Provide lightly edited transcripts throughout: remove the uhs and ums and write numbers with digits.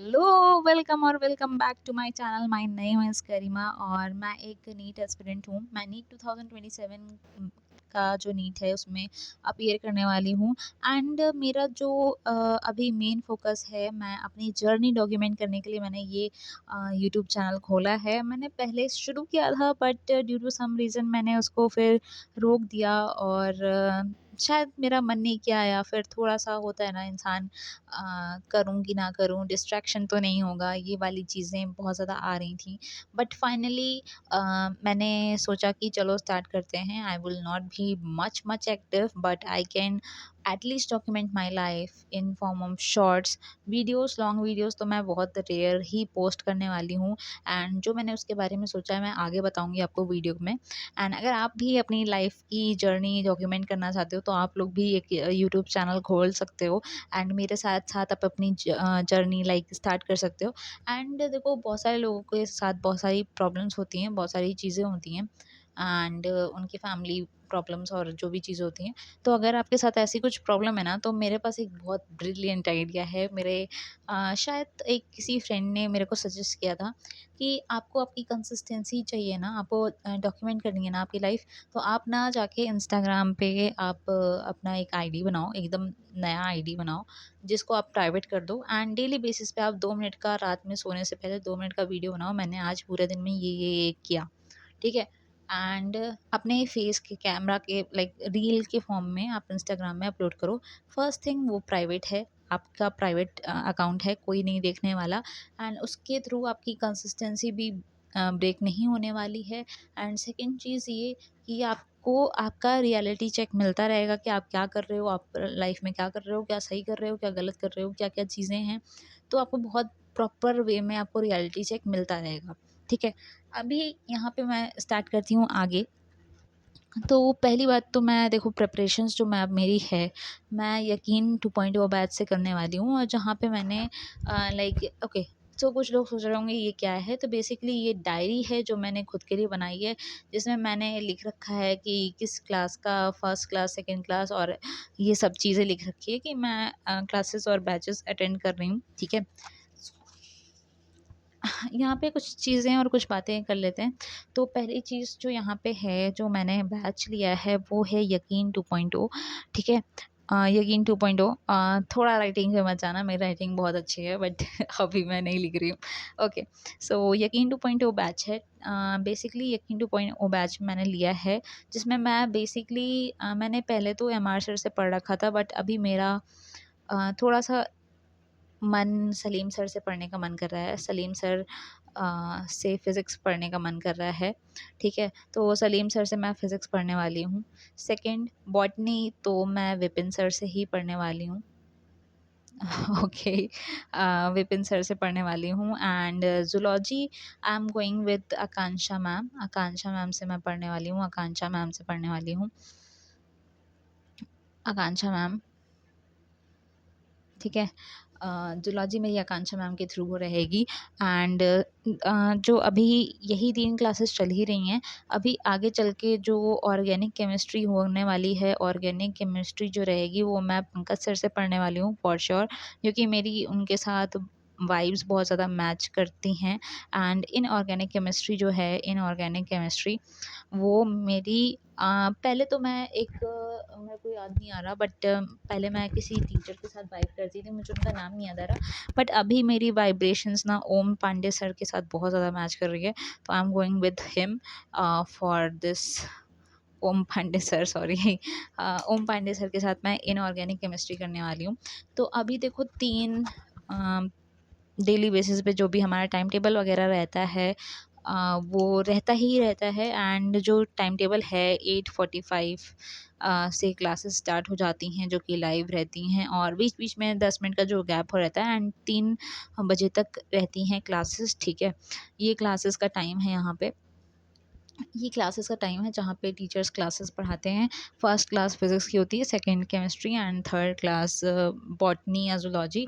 Hello, welcome और welcome back to my channel. My name is Karima और मैं एक नीट एस्पिरेंट हूँ। मैं नीट 2027 का जो नीट है उसमें अपीयर करने वाली हूँ। एंड मेरा जो अभी मेन फोकस है, मैं अपनी जर्नी डॉक्यूमेंट करने के लिए मैंने ये यूट्यूब चैनल खोला है। मैंने पहले शुरू किया था but due to some reason मैंने उसको फिर रोक दिया और शायद मेरा मन नहीं किया, या फिर थोड़ा-सा होता है ना इंसान करूँ कि ना करूँ, डिस्ट्रैक्शन तो नहीं होगा, ये वाली चीज़ें बहुत ज़्यादा आ रही थी। बट फाइनली मैंने सोचा कि चलो स्टार्ट करते हैं। I will not be much active but I can at least document my life in form of shorts videos. Long videos तो मैं बहुत रेयर ही पोस्ट करने वाली हूँ। एंड जो मैंने उसके बारे में सोचा है मैं आगे बताऊँगी आपको वीडियो में। एंड अगर आप भी अपनी लाइफ की जर्नी डॉक्यूमेंट करना चाहते हो तो आप लोग भी एक यूट्यूब चैनल खोल सकते हो एंड मेरे साथ साथ आप अपनी जर्नी लाइक स्टार्ट कर सकते हो। एंड देखो, बहुत सारे लोगों के साथ बहुत सारी प्रॉब्लम्स होती हैं, बहुत सारी चीज़ें होती हैं एंड उनकी फैमिली प्रॉब्लम्स और जो भी चीज़ें होती हैं। तो अगर आपके साथ ऐसी कुछ प्रॉब्लम है ना, तो मेरे पास एक बहुत ब्रिलियंट आइडिया है। मेरे शायद एक किसी फ्रेंड ने मेरे को सजेस्ट किया था कि आपको आपकी कंसिस्टेंसी चाहिए ना, आपको डॉक्यूमेंट करनी है ना आपकी लाइफ, तो आप ना जाके इंस्टाग्राम पे आप अपना एक आईडी बनाओ, एकदम नया आईडी बनाओ जिसको आप प्राइवेट कर दो। एंड डेली बेसिस पे आप 2 मिनट का, रात में सोने से पहले 2 मिनट का वीडियो बनाओ, मैंने आज पूरे दिन में ये किया, ठीक है। एंड अपने फेस के कैमरा के लाइक रील के फॉर्म में आप इंस्टाग्राम में अपलोड करो। फर्स्ट थिंग, वो प्राइवेट है, आपका प्राइवेट अकाउंट है, कोई नहीं देखने वाला। एंड उसके थ्रू आपकी कंसिस्टेंसी भी ब्रेक नहीं होने वाली है। एंड सेकंड चीज़ ये कि आपको आपका रियलिटी चेक मिलता रहेगा कि आप क्या कर रहे हो, आप लाइफ में क्या कर रहे हो, क्या सही कर रहे हो, क्या गलत कर रहे हो, क्या क्या चीज़ें हैं। तो आपको बहुत प्रॉपर वे में आपको रियलिटी चेक मिलता रहेगा, ठीक है। अभी यहाँ पे मैं स्टार्ट करती हूँ आगे। तो पहली बात तो मैं देखो, प्रिपरेशंस जो मैं अब मेरी है, मैं यकीन 2.0 बैच से करने वाली हूँ, और जहाँ पे मैंने लाइक ओके। तो कुछ लोग सोच रहे होंगे ये क्या है। तो बेसिकली ये डायरी है जो मैंने खुद के लिए बनाई है, जिसमें मैंने लिख रखा है कि किस क्लास का फर्स्ट क्लास, सेकंड क्लास और ये सब चीज़ें लिख रखी है कि मैं क्लासेस और बैचेस अटेंड कर रही हूँ, ठीक है। यहाँ पे कुछ चीज़ें और कुछ बातें कर लेते हैं। तो पहली चीज़ जो यहाँ पे है, जो मैंने बैच लिया है, वो है यकीन 2.0, ठीक है। यकीन 2.0। थोड़ा राइटिंग पे मत जाना, मेरी राइटिंग बहुत अच्छी है बट अभी मैं नहीं लिख रही हूँ। ओके, सो यकीन 2.0 बैच है। बेसिकली यकीन 2.0 बैच मैंने लिया है, जिसमें मैं बेसिकली मैंने पहले तो एमआर सर से पढ़ रखा था, बट अभी मेरा थोड़ा-सा मन सलीम सर से पढ़ने का मन कर रहा है। सलीम सर से फ़िज़िक्स पढ़ने का मन कर रहा है, ठीक है। तो सलीम सर से मैं फ़िज़िक्स पढ़ने वाली हूँ। सेकंड, बॉटनी तो मैं विपिन सर से ही पढ़ने वाली हूँ। ओके, विपिन सर से पढ़ने वाली हूँ। And zoology I am going with Akanksha ma'am. Akanksha ma'am से मैं पढ़ने वाली हूँ, आकांक्षा मैम से पढ़ने वाली हूँ। आकांक्षा मैम, ठीक है। जूलॉजी मेरी आकांक्षा मैम के थ्रू वो रहेगी। एंड जो अभी यही 3 क्लासेस चल ही रही हैं, अभी आगे चल के जो ऑर्गेनिक केमिस्ट्री होने वाली है, ऑर्गेनिक केमिस्ट्री जो रहेगी वो मैं पंकज सर से पढ़ने वाली हूँ फॉर श्योर, क्योंकि मेरी उनके साथ वाइब्स बहुत ज़्यादा मैच करती हैं। एंड इनऑर्गेनिक केमिस्ट्री जो है, इनऑर्गेनिक केमिस्ट्री वो मेरी पहले तो मैं एक मेरे को याद नहीं आ रहा, बट पहले मैं किसी टीचर के साथ वाइब करती थी, मुझे उनका नाम नहीं याद आ रहा। बट अभी मेरी वाइब्रेशंस ना ओम पांडे सर के साथ बहुत ज़्यादा मैच कर रही है, तो I am going with him for this. Om Pande sir, sorry. Om Pande sir के साथ मैं इनऑर्गेनिक केमिस्ट्री करने वाली हूँ। तो अभी देखो, 3 डेली बेसिस पे जो भी हमारा टाइम टेबल वगैरह रहता है, वो रहता ही रहता है। एंड जो टाइम टेबल है, 8:45 से क्लासेस स्टार्ट हो जाती हैं, जो कि लाइव रहती हैं, और बीच बीच में 10 मिनट का जो गैप हो रहता है, एंड 3 बजे तक रहती हैं क्लासेस, ठीक है। ये क्लासेस का टाइम है यहाँ पे। ये क्लासेस का टाइम है जहाँ पे टीचर्स क्लासेस पढ़ाते हैं। फर्स्ट क्लास फिज़िक्स की होती है, second chemistry and third class botany या ज़ूलॉजी।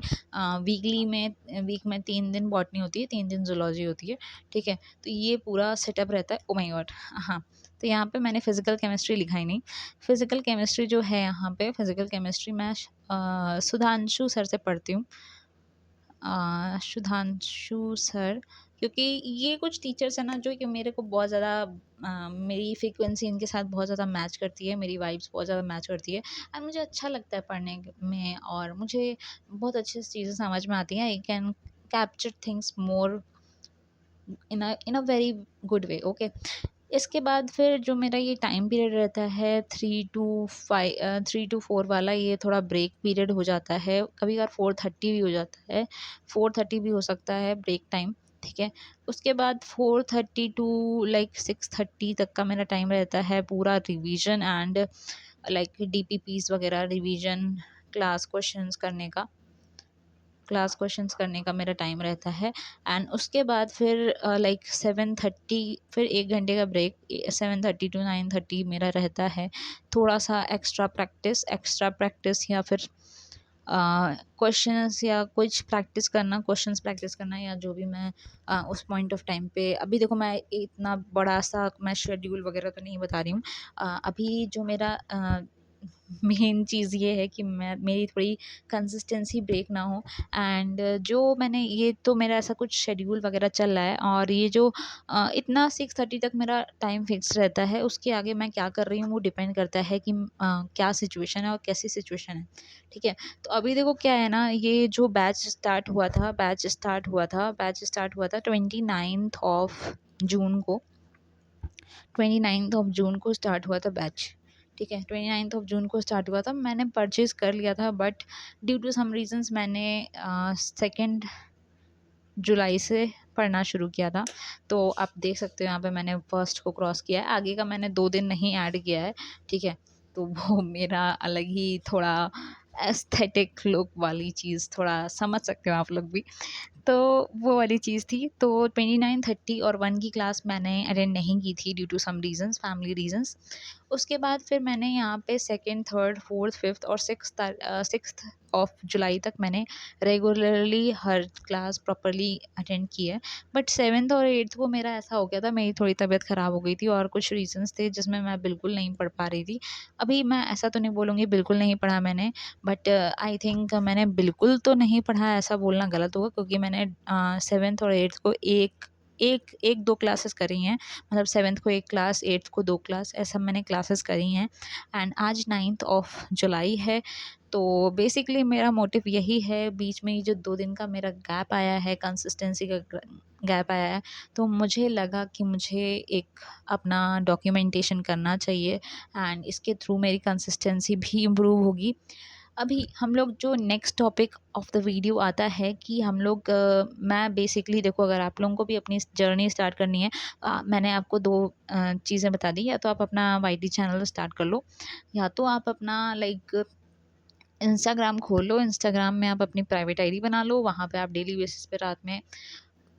वीक में 3 दिन बॉटनी होती है, 3 दिन ज़ूलॉजी होती है, ठीक है। तो ये पूरा सेटअप रहता है। Oh my God! हाँ, तो यहाँ पे मैंने फ़िज़िकल केमिस्ट्री लिखा ही नहीं। फ़िज़िकल केमिस्ट्री जो है यहाँ पे, फ़िज़िकल केमिस्ट्री मैं सुधांशु सर से पढ़ती हूँ। सुधांशु सर, क्योंकि ये कुछ टीचर्स हैं ना जो कि मेरे को बहुत ज़्यादा मेरी फ्रीक्वेंसी इनके साथ बहुत ज़्यादा मैच करती है, मेरी वाइब्स बहुत ज़्यादा मैच करती है एंड मुझे अच्छा लगता है पढ़ने में, और मुझे बहुत अच्छी चीज़ें समझ में आती हैं। I can capture things more in a very good way. Okay, इसके बाद फिर जो मेरा ये टाइम पीरियड रहता है 3 to 4 वाला, ये थोड़ा ब्रेक पीरियड हो जाता है, कभी कभार 4:30 भी हो जाता है, 4:30 भी हो सकता है ब्रेक टाइम। ठीक है, उसके बाद 4:30 टू लाइक 6:30 तक का मेरा टाइम रहता है पूरा रिवीजन एंड लाइक डीपीपीज वगैरह रिवीजन, क्लास क्वेश्चंस करने का मेरा टाइम रहता है। एंड उसके बाद फिर लाइक 7:30, फिर 1 घंटे का ब्रेक, 7:30 to 9:30 मेरा रहता है थोड़ा सा एक्स्ट्रा प्रैक्टिस या फिर क्वेश्चंस या कुछ प्रैक्टिस करना, क्वेश्चंस प्रैक्टिस करना, या जो भी मैं उस पॉइंट ऑफ टाइम पे, अभी देखो मैं इतना बड़ा सा मैं शेड्यूल वगैरह तो नहीं बता रही हूँ। अभी जो मेरा मेन चीज़ ये है कि मेरी थोड़ी कंसिस्टेंसी ब्रेक ना हो। एंड जो मैंने, ये तो मेरा ऐसा कुछ शेड्यूल वगैरह चल रहा है, और ये जो इतना 6:30 तक मेरा टाइम फिक्स रहता है, उसके आगे मैं क्या कर रही हूँ वो डिपेंड करता है कि क्या सिचुएशन है और कैसी सिचुएशन है। ठीक है, तो अभी देखो क्या है ना, ये जो बैच स्टार्ट हुआ था 29 को 29 को स्टार्ट हुआ था बैच। ठीक है, 29 को स्टार्ट हुआ था, मैंने परचेज़ कर लिया था, but due to some reasons मैंने 2 जुलाई से पढ़ना शुरू किया था। तो आप देख सकते हो यहाँ पे मैंने फर्स्ट को क्रॉस किया है, आगे का मैंने 2 दिन नहीं ऐड किया है। ठीक है, तो वो मेरा अलग ही थोड़ा एस्थेटिक लुक वाली चीज़, थोड़ा समझ सकते हो आप लोग भी। तो वो वाली चीज़ थी। तो 29, 30 और 1 की क्लास मैंने अटेंड नहीं की थी due to some reasons, family reasons. उसके बाद फिर मैंने यहाँ पे 2nd, 3rd, 4th, 5th और 6th ऑफ जुलाई तक मैंने रेगुलरली हर क्लास प्रॉपरली अटेंड की है। बट 7th और 8th को मेरा ऐसा हो गया था, मेरी थोड़ी तबीयत ख़राब हो गई थी और कुछ रीज़न्स थे जिसमें मैं बिल्कुल नहीं पढ़ पा रही थी। अभी मैं ऐसा तो नहीं बोलूँगी बिल्कुल नहीं पढ़ा मैंने, बट आई थिंक मैंने बिल्कुल तो नहीं पढ़ा, ऐसा बोलना गलत होगा, क्योंकि मैंने 7th और 8th को एक दो क्लासेस करी हैं, मतलब 7th को एक क्लास, 8th को 2 क्लास, ऐसा मैंने क्लासेस करी हैं। एंड आज 9th ऑफ जुलाई है, तो बेसिकली मेरा मोटिव यही है। बीच में ये जो 2 दिन का मेरा गैप आया है, कंसिस्टेंसी का गैप आया है, तो मुझे लगा कि मुझे एक अपना डॉक्यूमेंटेशन करना चाहिए एंड इसके थ्रू मेरी कंसिस्टेंसी भी इम्प्रूव होगी। अभी हम लोग जो next topic of the video आता है कि हम लोग मैं बेसिकली देखो, अगर आप लोगों को भी अपनी जर्नी स्टार्ट करनी है, मैंने आपको 2 चीज़ें बता दी, या तो आप अपना वाईटी चैनल स्टार्ट कर लो, या तो आप अपना लाइक इंस्टाग्राम खोल लो, इंस्टाग्राम में आप अपनी प्राइवेट आईडी बना लो, वहाँ पे आप डेली बेसिस पे रात में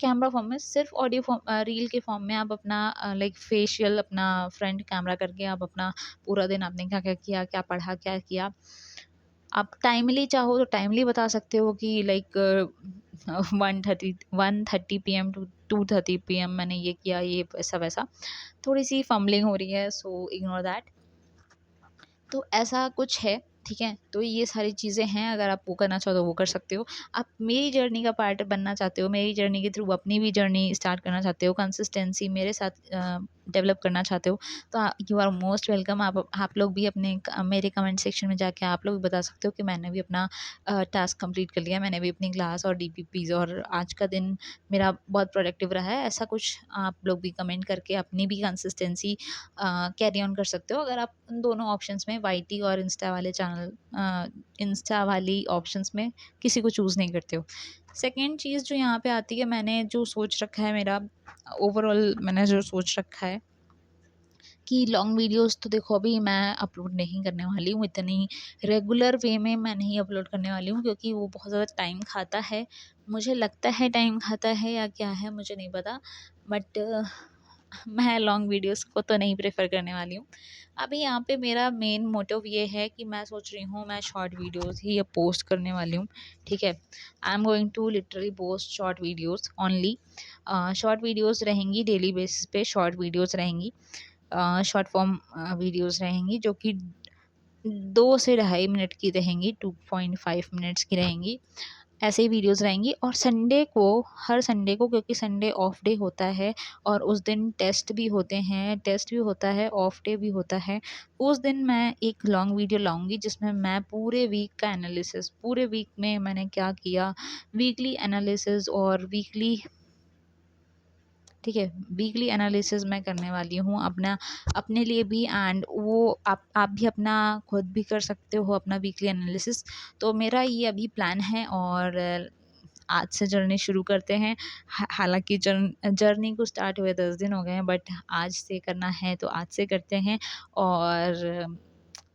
कैमरा फॉर्म में, सिर्फ ऑडियो फॉर्म, रील के फॉर्म में आप अपना लाइक फेशियल अपना फ्रंट कैमरा करके आप अपना पूरा दिन आपने क्या क्या किया, क्या पढ़ा, क्या किया, आप टाइमली चाहो तो टाइमली बता सकते हो कि लाइक 1:30 PM टू 2:30 PM मैंने ये किया, ये ऐसा वैसा। थोड़ी सी फम्बलिंग हो रही है, सो इग्नोर दैट। तो ऐसा कुछ है। ठीक है, तो ये सारी चीज़ें हैं, अगर आप वो करना चाहो तो वो कर सकते हो। आप मेरी जर्नी का पार्ट बनना चाहते हो, मेरी जर्नी के थ्रू अपनी भी जर्नी स्टार्ट करना चाहते हो, कंसिस्टेंसी मेरे साथ डेवलप करना चाहते हो, तो यू आर मोस्ट वेलकम। आप लोग भी अपने मेरे कमेंट सेक्शन में जाके आप लोग भी बता सकते हो कि मैंने भी अपना टास्क कंप्लीट कर लिया, मैंने भी अपनी क्लास और डीपीपीज, और आज का दिन मेरा बहुत प्रोडक्टिव रहा है। ऐसा कुछ आप लोग भी कमेंट करके अपनी भी कंसिस्टेंसी कैरी ऑन कर सकते हो, अगर आप उन दोनों ऑप्शंस में, वाईटी और इंस्टा वाले चैनल, इंस्टा वाली ऑप्शंस में किसी को चूज़ नहीं करते हो। सेकेंड चीज़ जो यहाँ पे आती है, मैंने जो सोच रखा है, मेरा ओवरऑल मैंने जो सोच रखा है कि लॉन्ग वीडियोस तो देखो अभी मैं अपलोड नहीं करने वाली हूँ, इतनी रेगुलर वे में मैं नहीं अपलोड करने वाली हूँ, क्योंकि वो बहुत ज़्यादा टाइम खाता है। मुझे लगता है टाइम खाता है या क्या है मुझे नहीं पता, बट मैं लॉन्ग वीडियोस को तो नहीं प्रेफर करने वाली हूँ। अभी यहाँ पे मेरा मेन मोटिव ये है कि मैं सोच रही हूँ मैं शॉर्ट वीडियोस ही अब पोस्ट करने वाली हूँ। ठीक है, I am going to literally post short videos only. Short videos रहेंगी, डेली बेसिस पे शॉर्ट वीडियोस रहेंगी, शॉर्ट फॉर्म वीडियोस रहेंगी, जो कि 2 से 2.5 मिनट की रहेंगी, 2.5 मिनट्स की रहेंगी। ऐसे ही वीडियोस रहेंगी। और संडे को, हर संडे को, क्योंकि संडे ऑफ डे होता है और उस दिन टेस्ट भी होते हैं, टेस्ट भी होता है, ऑफ डे भी होता है, उस दिन मैं एक लॉन्ग वीडियो लाऊंगी जिसमें मैं पूरे वीक का एनालिसिस, पूरे वीक में मैंने क्या किया, वीकली एनालिसिस और वीकली, ठीक है, वीकली एनालिसिस मैं करने वाली हूँ अपना, अपने लिए भी। एंड वो आप भी अपना खुद भी कर सकते हो अपना वीकली एनालिसिस। तो मेरा ये अभी प्लान है और आज से जर्नी शुरू करते हैं। हालांकि जर्नी को स्टार्ट हुए 10 दिन हो गए हैं, बट आज से करना है तो आज से करते हैं और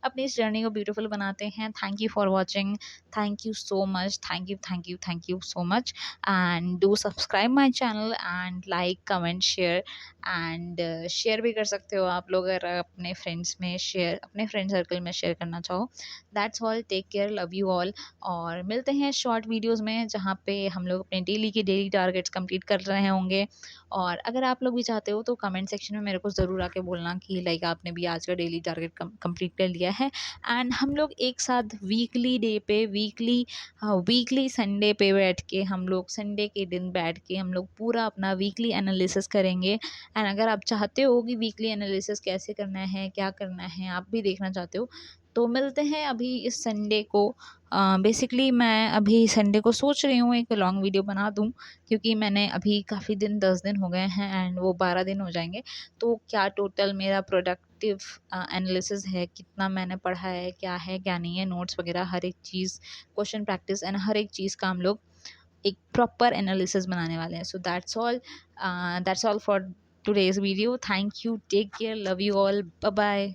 अपनी इस जर्नी को ब्यूटीफुल बनाते हैं। Thank you for watching, thank you so much, thank you, thank you, thank you so much. And do subscribe my channel and like, comment, share. And share भी कर सकते हो आप लोग अगर अपने फ्रेंड्स में शेयर, अपने फ्रेंड सर्कल में शेयर करना चाहो। That's all, take care, love you all. और मिलते हैं शॉर्ट वीडियोज़ में जहाँ पे हम लोग अपने डेली के डेली टारगेट्स कंप्लीट कर रहे होंगे। और अगर आप लोग भी चाहते हो तो कमेंट सेक्शन में मेरे को ज़रूर आके बोलना कि लाइक आपने भी आज का डेली टारगेट कंप्लीट कर लिया है। एंड हम लोग एक साथ वीकली डे पे, वीकली संडे पे बैठ के, हम लोग संडे के दिन बैठ के हम लोग पूरा अपना वीकली एनालिसिस करेंगे। एंड अगर आप चाहते हो कि वीकली एनालिसिस कैसे करना है, क्या करना है, आप भी देखना चाहते हो, तो मिलते हैं अभी इस संडे को। बेसिकली मैं अभी संडे को सोच रही हूँ एक लॉन्ग वीडियो बना दूँ, क्योंकि मैंने अभी काफ़ी दिन, 10 दिन हो गए हैं एंड वो 12 दिन हो जाएंगे। तो क्या टोटल मेरा प्रोडक्टिव एनालिसिस है, कितना मैंने पढ़ा है, क्या नहीं है, नोट्स वगैरह हर एक चीज़, क्वेश्चन प्रैक्टिस एंड हर एक चीज़ का हम लोग एक प्रॉपर एनालिसिस बनाने वाले हैं। So that's all for today's video. Thank you, take care, love you all, bye bye.